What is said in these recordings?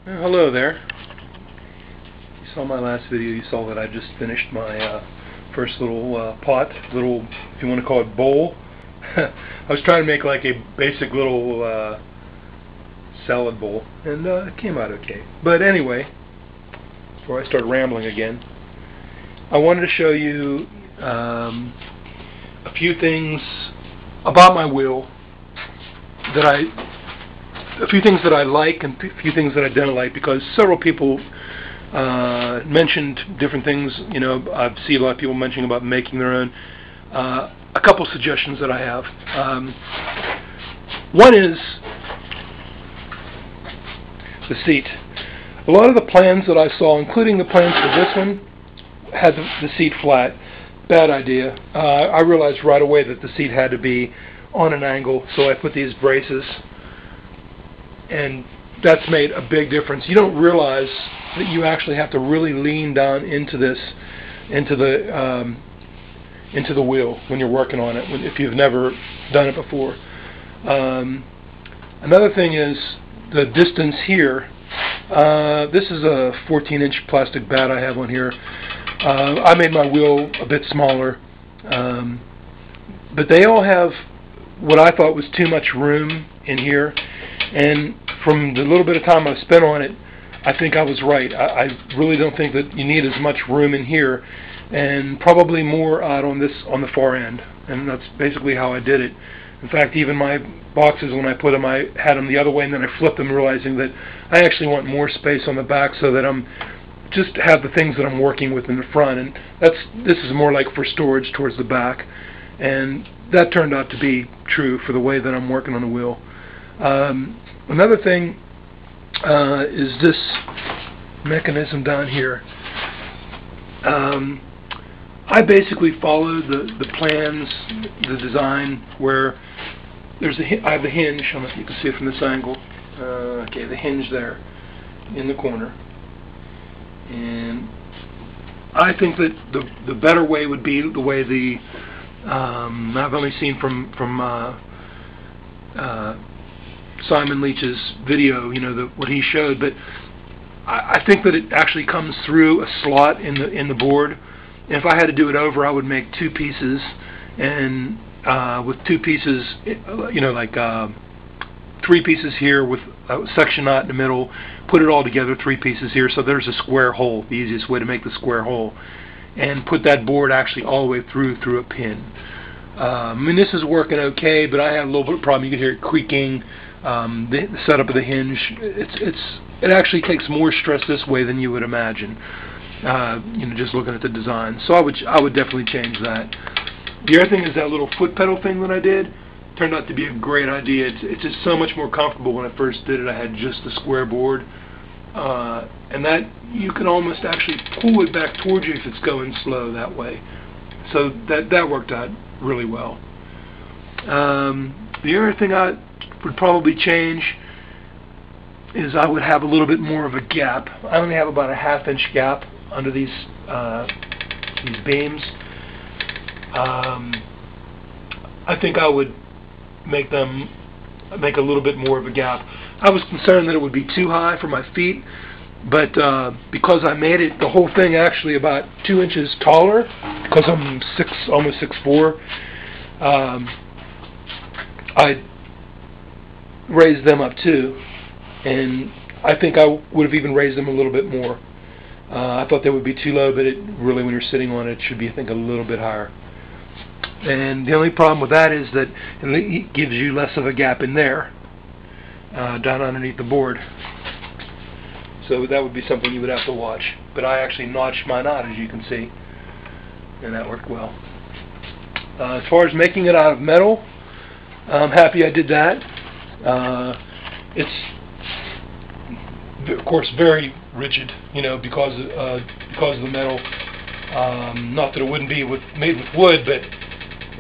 Hello there. You saw my last video. You saw that I just finished my first little pot, little, if you want to call it, bowl. I was trying to make like a basic little salad bowl, and it came out okay. But anyway, before I start rambling again, I wanted to show you a few things about my wheel a few things that I like and a few things that I don't like, because several people mentioned different things. You know, I see a lot of people mentioning about making their own. A couple suggestions that I have. One is the seat. A lot of the plans that I saw, including the plans for this one, had the seat flat. Bad idea. I realized right away that the seat had to be on an angle, so I put these braces, and that's made a big difference. You don't realize that you actually have to really lean down into this, into the wheel when you're working on it, if you've never done it before. Another thing is the distance here. This is a 14-inch plastic bat I have on here. I made my wheel a bit smaller, but they all have what I thought was too much room in here, and from the little bit of time I've spent on it, I think I was right. I really don't think that you need as much room in here, and probably more out on the far end, and that's basically how I did it. In fact, even my boxes, when I put them, I had them the other way, and then I flipped them, realizing that I actually want more space on the back, so that I'm just have the things that I'm working with in the front, and this is more like for storage towards the back, and that turned out to be true for the way that I'm working on the wheel. Another thing is this mechanism down here. I basically followed the plans, the design, where I have the hinge. I don't know if you can see it from this angle. Okay, the hinge there in the corner. And I think that the better way would be the way I've only seen from Simon Leach's video, you know, what he showed, but I think that it actually comes through a slot in the board. And if I had to do it over, I would make two pieces, and with two pieces, you know, like 3 pieces here with a section knot in the middle, put it all together, 3 pieces here, so there's a square hole, the easiest way to make the square hole, and put that board actually all the way through a pin. I mean, this is working okay, but I had a little bit of problem. You can hear it creaking. The setup of the hinge, it actually takes more stress this way than you would imagine. You know, just looking at the design. So I would definitely change that. The other thing is that little foot pedal thing that I did turned out to be a great idea. It's just so much more comfortable. When I first did it, I had just the square board, and that you can almost actually pull it back towards you if it's going slow that way. So that worked out really well. The other thing I would probably change is I would have a little bit more of a gap. I only have about a 1/2 inch gap under these beams. I think I would make a little bit more of a gap. I was concerned that it would be too high for my feet, but because I made it, the whole thing actually about 2 inches taller, because I'm almost 6'4", I raised them up too, and I think I would have even raised them a little bit more. I thought they would be too low, but really, when you're sitting on it, it should be, I think, a little bit higher. And the only problem with that is that it gives you less of a gap in there, down underneath the board. So that would be something you would have to watch. But I actually notched mine out, as you can see, and that worked well. As far as making it out of metal, I'm happy I did that. It's, of course, very rigid, you know, because of the metal. Not that it wouldn't be made with wood, but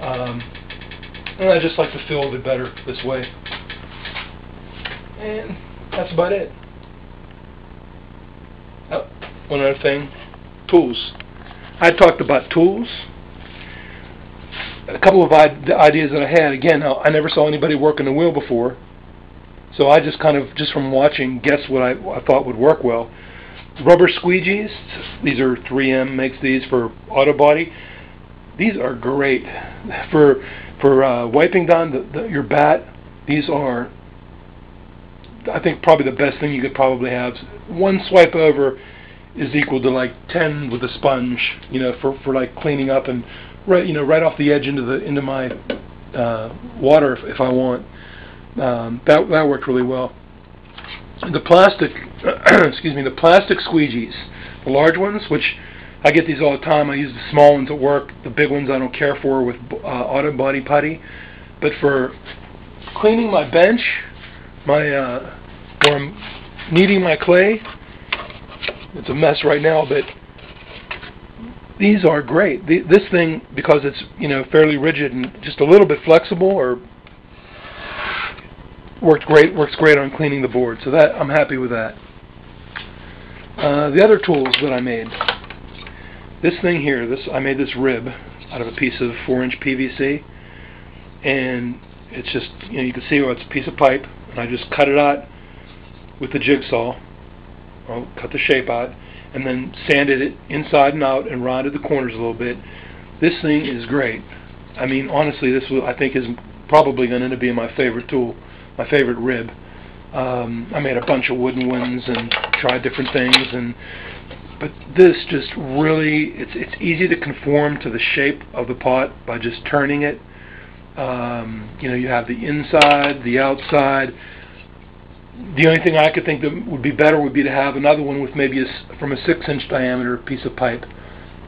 I just like to feel a bit better this way. And that's about it. Oh, one other thing, tools. I talked about tools. A couple of ideas that I had. Again, I never saw anybody working the wheel before. So I just kind of, just from watching, guess what I thought would work well. Rubber squeegees, these are 3M makes these for auto body. These are great for wiping down your bat. These are, I think, probably the best thing you could probably have. One swipe over is equal to like 10 with a sponge, you know, for like cleaning up and right off the edge into my water if I want. That worked really well. The plastic, excuse me, the plastic squeegees, the large ones, which I get these all the time. I use the small ones at work. The big ones I don't care for with auto body putty. But for cleaning my bench, where I'm kneading my clay, it's a mess right now, but these are great. This thing, because it's, you know, fairly rigid and just a little bit flexible, or works great on cleaning the board. So that, I'm happy with that. The other tools that I made. This thing here, I made this rib out of a piece of 4-inch PVC, and it's just, you know, you can see it's a piece of pipe, and I just cut it out with the jigsaw. I'll cut the shape out, and then sanded it inside and out, and rounded the corners a little bit. This thing is great. I mean, honestly, this I think is probably going to be my favorite tool, my favorite rib. I made a bunch of wooden ones and tried different things, but this just really, it's easy to conform to the shape of the pot by just turning it. You know, you have the inside, the outside. The only thing I could think that would be better would be to have another one with maybe from a 6-inch diameter piece of pipe,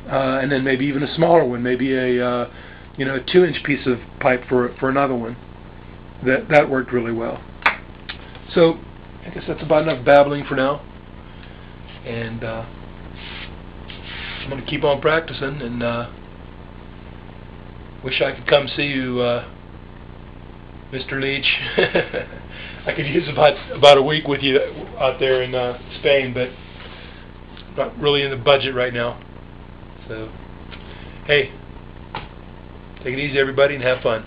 and then maybe even a smaller one, maybe a you know, a 2-inch piece of pipe for another one. That worked really well. So I guess that's about enough babbling for now, and I'm going to keep on practicing, and wish I could come see you, Mr. Leach. I could use about a week with you out there in Spain, but not really in the budget right now. So, hey, take it easy, everybody, and have fun.